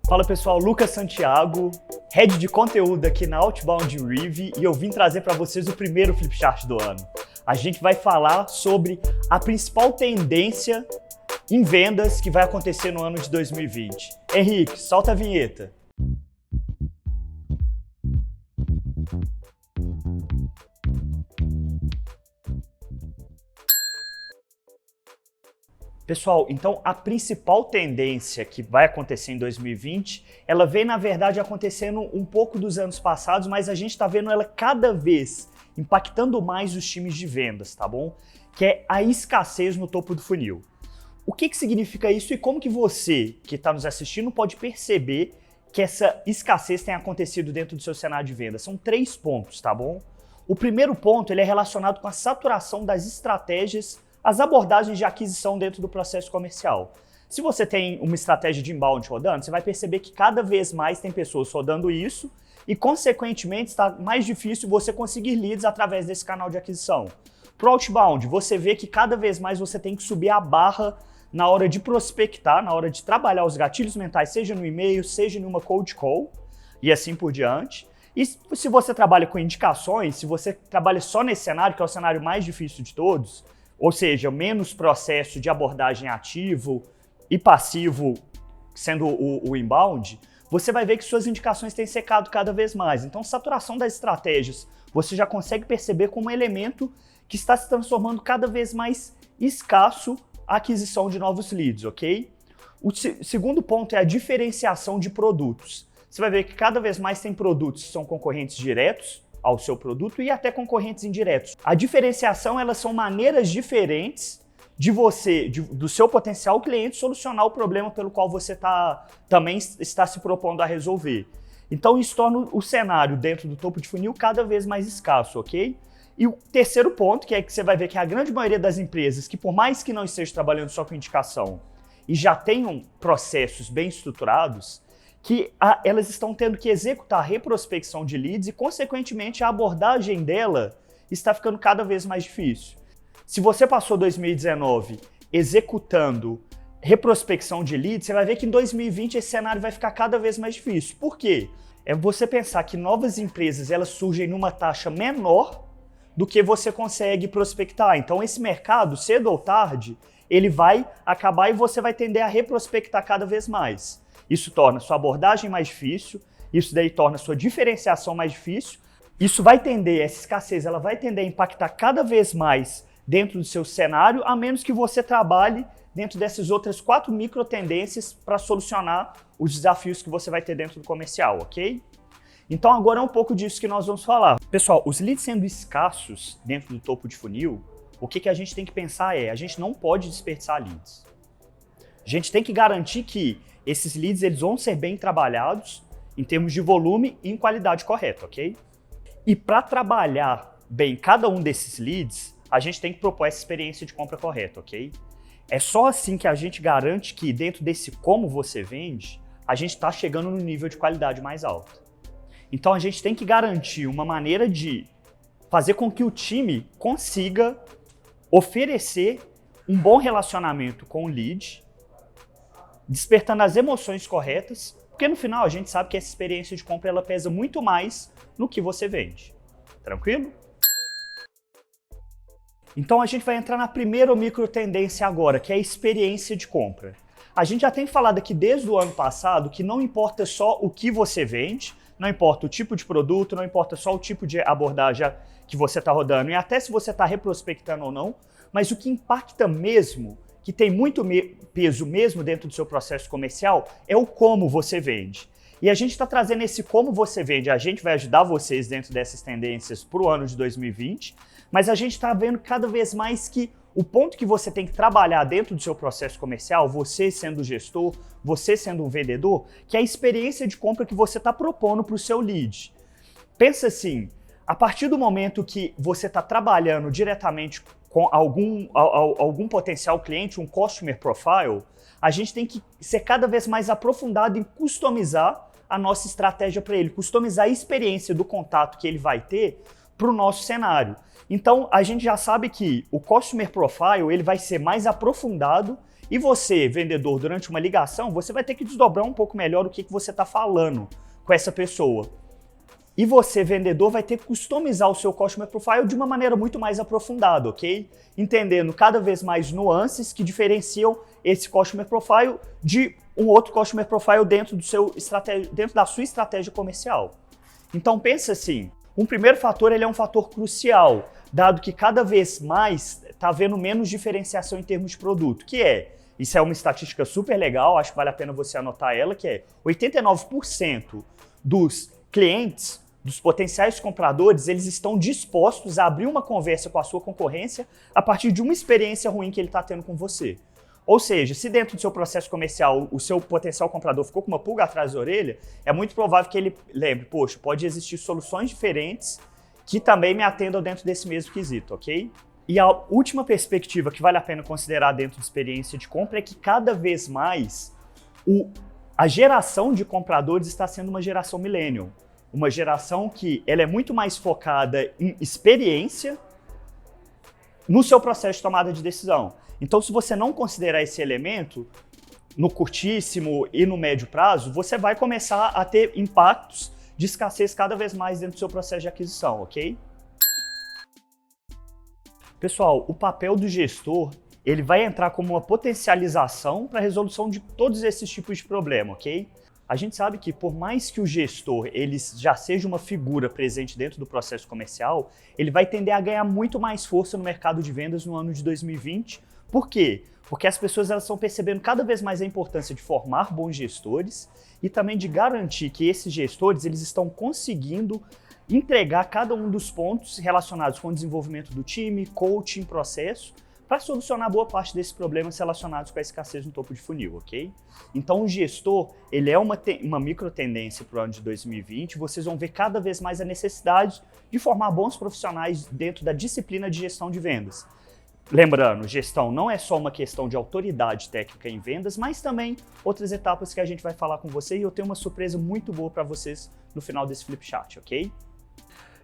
Fala pessoal, Lucas Santiago, Head de conteúdo aqui na Outbound Reeve e eu vim trazer para vocês o primeiro Flipchart do ano. A gente vai falar sobre a principal tendência em vendas que vai acontecer no ano de 2020. Henrique, solta a vinheta. Pessoal, então a principal tendência que vai acontecer em 2020, ela vem na verdade acontecendo um pouco dos anos passados, mas a gente está vendo ela cada vez impactando mais os times de vendas, tá bom? Que é a escassez no topo do funil. O que significa isso e como que você que está nos assistindo pode perceber que essa escassez tem acontecido dentro do seu cenário de vendas? São 3 pontos, tá bom? O primeiro ponto ele é relacionado com a saturação das estratégias, as abordagens de aquisição dentro do processo comercial. Se você tem uma estratégia de inbound rodando, você vai perceber que cada vez mais tem pessoas rodando isso e, consequentemente, está mais difícil você conseguir leads através desse canal de aquisição. Pro outbound, você vê que cada vez mais você tem que subir a barra na hora de prospectar, na hora de trabalhar os gatilhos mentais, seja no e-mail, seja numa cold call e assim por diante. E se você trabalha com indicações, se você trabalha só nesse cenário, que é o cenário mais difícil de todos, ou seja, menos processo de abordagem ativo e passivo sendo o inbound, você vai ver que suas indicações têm secado cada vez mais. Então, saturação das estratégias, você já consegue perceber como um elemento que está se transformando cada vez mais escasso a aquisição de novos leads, ok? O segundo ponto é a diferenciação de produtos. Você vai ver que cada vez mais tem produtos que são concorrentes diretos ao seu produto e até concorrentes indiretos. A diferenciação, elas são maneiras diferentes de você, do seu potencial cliente, solucionar o problema pelo qual você também está se propondo a resolver. Então isso torna o cenário dentro do topo de funil cada vez mais escasso, ok? E o terceiro ponto, que é que você vai ver que a grande maioria das empresas, que por mais que não estejam trabalhando só com indicação e já tenham processos bem estruturados, que elas estão tendo que executar a reprospecção de leads e, consequentemente, a abordagem dela está ficando cada vez mais difícil. Se você passou 2019 executando reprospecção de leads, você vai ver que em 2020 esse cenário vai ficar cada vez mais difícil. Por quê? É você pensar que novas empresas elas surgem numa taxa menor do que você consegue prospectar. Então, esse mercado, cedo ou tarde, ele vai acabar e você vai tender a reprospectar cada vez mais. Isso torna sua abordagem mais difícil, isso daí torna sua diferenciação mais difícil. Isso vai tender, essa escassez, ela vai tender a impactar cada vez mais dentro do seu cenário, a menos que você trabalhe dentro dessas outras 4 micro tendências para solucionar os desafios que você vai ter dentro do comercial, ok? Então agora é um pouco disso que nós vamos falar. Pessoal, os leads sendo escassos dentro do topo de funil, o que a gente tem que pensar é, a gente não pode desperdiçar leads. A gente tem que garantir que esses leads eles vão ser bem trabalhados em termos de volume e em qualidade correta, ok? E para trabalhar bem cada um desses leads, a gente tem que propor essa experiência de compra correta, ok? É só assim que a gente garante que dentro desse como você vende, a gente está chegando no nível de qualidade mais alto. Então a gente tem que garantir uma maneira de fazer com que o time consiga oferecer um bom relacionamento com o lead, despertando as emoções corretas, porque no final a gente sabe que essa experiência de compra ela pesa muito mais no que você vende. Tranquilo? Então a gente vai entrar na primeira micro tendência agora, que é a experiência de compra. A gente já tem falado aqui desde o ano passado que não importa só o que você vende, não importa o tipo de produto, não importa só o tipo de abordagem que você está rodando e até se você está reprospectando ou não, mas o que impacta mesmo, que tem muito peso mesmo dentro do seu processo comercial, é o como você vende. E a gente está trazendo esse como você vende, a gente vai ajudar vocês dentro dessas tendências para o ano de 2020, mas a gente está vendo cada vez mais que o ponto que você tem que trabalhar dentro do seu processo comercial, você sendo gestor, você sendo um vendedor, que é a experiência de compra que você está propondo para o seu lead. Pensa assim, a partir do momento que você está trabalhando diretamente com algum potencial cliente, um customer profile, a gente tem que ser cada vez mais aprofundado em customizar a nossa estratégia para ele, customizar a experiência do contato que ele vai ter para o nosso cenário. Então, a gente já sabe que o Customer Profile ele vai ser mais aprofundado E você, vendedor, durante uma ligação, você vai ter que desdobrar um pouco melhor o que você está falando com essa pessoa. E você, vendedor, vai ter que customizar o seu Customer Profile de uma maneira muito mais aprofundada, ok? Entendendo cada vez mais nuances que diferenciam esse Customer Profile de um outro Customer Profile dentro da sua estratégia comercial. Então pensa assim, um primeiro fator ele é um fator crucial, dado que cada vez mais está havendo menos diferenciação em termos de produto, isso é uma estatística super legal, acho que vale a pena você anotar ela, que é 89% dos clientes, dos potenciais compradores, eles estão dispostos a abrir uma conversa com a sua concorrência a partir de uma experiência ruim que ele está tendo com você. Ou seja, se dentro do seu processo comercial o seu potencial comprador ficou com uma pulga atrás da orelha, é muito provável que ele lembre, poxa, pode existir soluções diferentes que também me atendam dentro desse mesmo quesito, ok? E a última perspectiva que vale a pena considerar dentro de experiência de compra é que cada vez mais a geração de compradores está sendo uma geração millennial. Uma geração que ela é muito mais focada em experiência no seu processo de tomada de decisão. Então, se você não considerar esse elemento, no curtíssimo e no médio prazo, você vai começar a ter impactos de escassez cada vez mais dentro do seu processo de aquisição, ok? Pessoal, o papel do gestor, ele vai entrar como uma potencialização para a resolução de todos esses tipos de problema, ok? A gente sabe que por mais que o gestor ele já seja uma figura presente dentro do processo comercial, ele vai tender a ganhar muito mais força no mercado de vendas no ano de 2020. Por quê? Porque as pessoas elas estão percebendo cada vez mais a importância de formar bons gestores e também de garantir que esses gestores eles estão conseguindo entregar cada um dos pontos relacionados com o desenvolvimento do time, coaching, processo, para solucionar boa parte desses problemas relacionados com a escassez no topo de funil, ok? Então o gestor, ele é uma micro tendência para o ano de 2020, vocês vão ver cada vez mais a necessidade de formar bons profissionais dentro da disciplina de gestão de vendas. Lembrando, gestão não é só uma questão de autoridade técnica em vendas, mas também outras etapas que a gente vai falar com você e eu tenho uma surpresa muito boa para vocês no final desse flip chart, ok?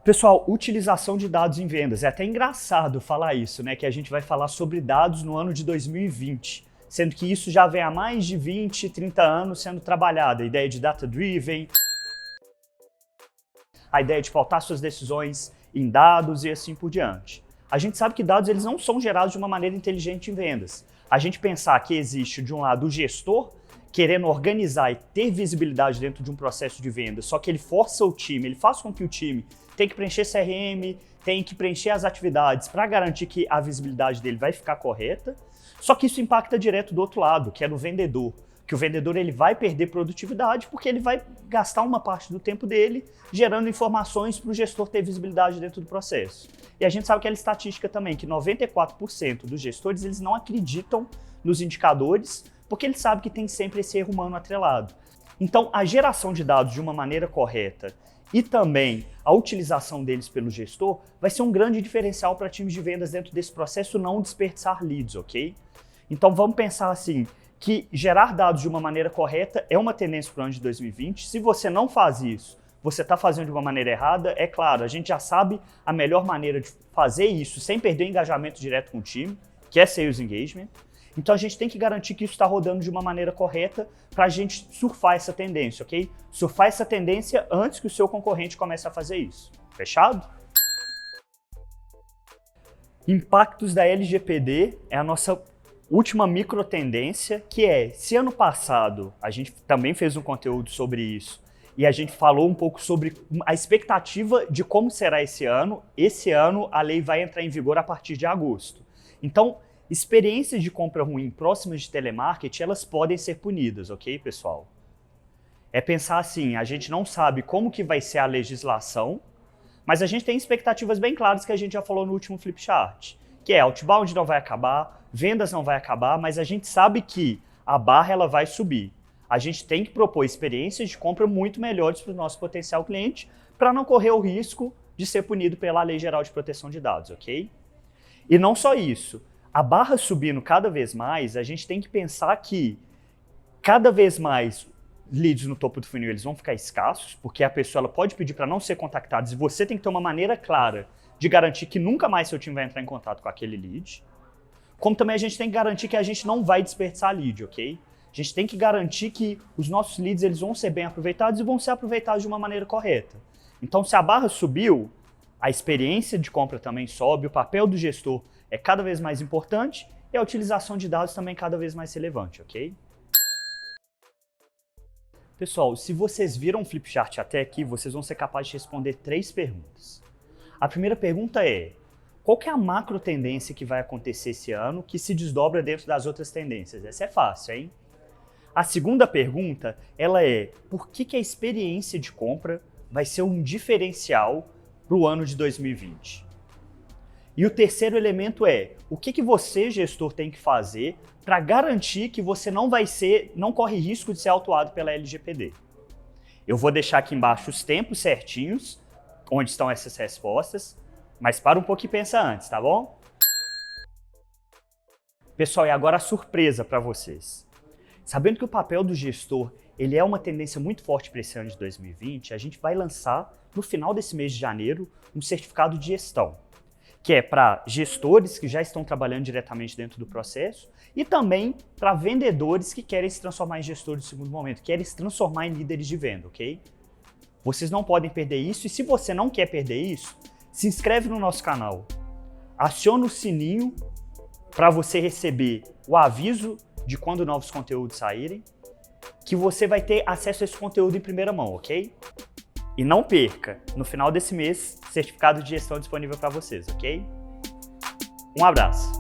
Pessoal, utilização de dados em vendas. É até engraçado falar isso, né? Que a gente vai falar sobre dados no ano de 2020, sendo que isso já vem há mais de 20, 30 anos sendo trabalhado. A ideia de data-driven, a ideia de pautar suas decisões em dados e assim por diante. A gente sabe que dados eles não são gerados de uma maneira inteligente em vendas. A gente pensar que existe, de um lado, o gestor querendo organizar e ter visibilidade dentro de um processo de venda, só que ele força o time, ele faz com que o time tem que preencher CRM, tem que preencher as atividades para garantir que a visibilidade dele vai ficar correta, só que isso impacta direto do outro lado, que é no vendedor, que o vendedor ele vai perder produtividade porque ele vai gastar uma parte do tempo dele gerando informações para o gestor ter visibilidade dentro do processo. E a gente sabe aquela estatística também, que 94% dos gestores eles não acreditam nos indicadores, porque ele sabe que tem sempre esse erro humano atrelado. Então, a geração de dados de uma maneira correta e também a utilização deles pelo gestor vai ser um grande diferencial para times de vendas dentro desse processo não desperdiçar leads, ok? Então, vamos pensar assim, que gerar dados de uma maneira correta é uma tendência para o ano de 2020. Se você não faz isso, você está fazendo de uma maneira errada, é claro, a gente já sabe a melhor maneira de fazer isso sem perder o engajamento direto com o time, que é Sales Engagement. Então a gente tem que garantir que isso está rodando de uma maneira correta para a gente surfar essa tendência, ok? Surfar essa tendência antes que o seu concorrente comece a fazer isso. Fechado? Impactos da LGPD é a nossa última micro tendência, que é, se ano passado a gente também fez um conteúdo sobre isso e a gente falou um pouco sobre a expectativa de como será esse ano a lei vai entrar em vigor a partir de agosto. Então, experiências de compra ruim próximas de telemarketing, elas podem ser punidas, ok, pessoal? É pensar assim, a gente não sabe como que vai ser a legislação, mas a gente tem expectativas bem claras que a gente já falou no último flip chart, que é outbound não vai acabar, vendas não vai acabar, mas a gente sabe que a barra ela vai subir. A gente tem que propor experiências de compra muito melhores para o nosso potencial cliente, para não correr o risco de ser punido pela Lei Geral de Proteção de Dados, ok? E não só isso. A barra subindo cada vez mais, a gente tem que pensar que cada vez mais leads no topo do funil eles vão ficar escassos, porque a pessoa ela pode pedir para não ser contatada e você tem que ter uma maneira clara de garantir que nunca mais seu time vai entrar em contato com aquele lead. como também a gente tem que garantir que a gente não vai desperdiçar lead, ok? A gente tem que garantir que os nossos leads eles vão ser bem aproveitados e vão ser aproveitados de uma maneira correta. Então, se a barra subiu, a experiência de compra também sobe, o papel do gestor é cada vez mais importante e a utilização de dados também cada vez mais relevante, ok? Pessoal, se vocês viram o Flipchart até aqui, vocês vão ser capazes de responder 3 perguntas. A primeira pergunta é: qual que é a macro tendência que vai acontecer esse ano que se desdobra dentro das outras tendências? Essa é fácil, hein? A segunda pergunta, ela é: por que a experiência de compra vai ser um diferencial para o ano de 2020? E o terceiro elemento é: o que você, gestor, tem que fazer para garantir que você não corre risco de ser autuado pela LGPD? Eu vou deixar aqui embaixo os tempos certinhos, onde estão essas respostas, mas para um pouco e pensa antes, tá bom? Pessoal, e agora a surpresa para vocês. Sabendo que o papel do gestor ele é uma tendência muito forte para esse ano de 2020, a gente vai lançar, no final desse mês de janeiro, um certificado de gestão, que é para gestores que já estão trabalhando diretamente dentro do processo e também para vendedores que querem se transformar em gestores de segundo momento, querem se transformar em líderes de venda, ok? Vocês não podem perder isso, e se você não quer perder isso, se inscreve no nosso canal, aciona o sininho para você receber o aviso de quando novos conteúdos saírem, que você vai ter acesso a esse conteúdo em primeira mão, ok? E não perca, no final desse mês, certificado de gestão disponível para vocês, ok? Um abraço!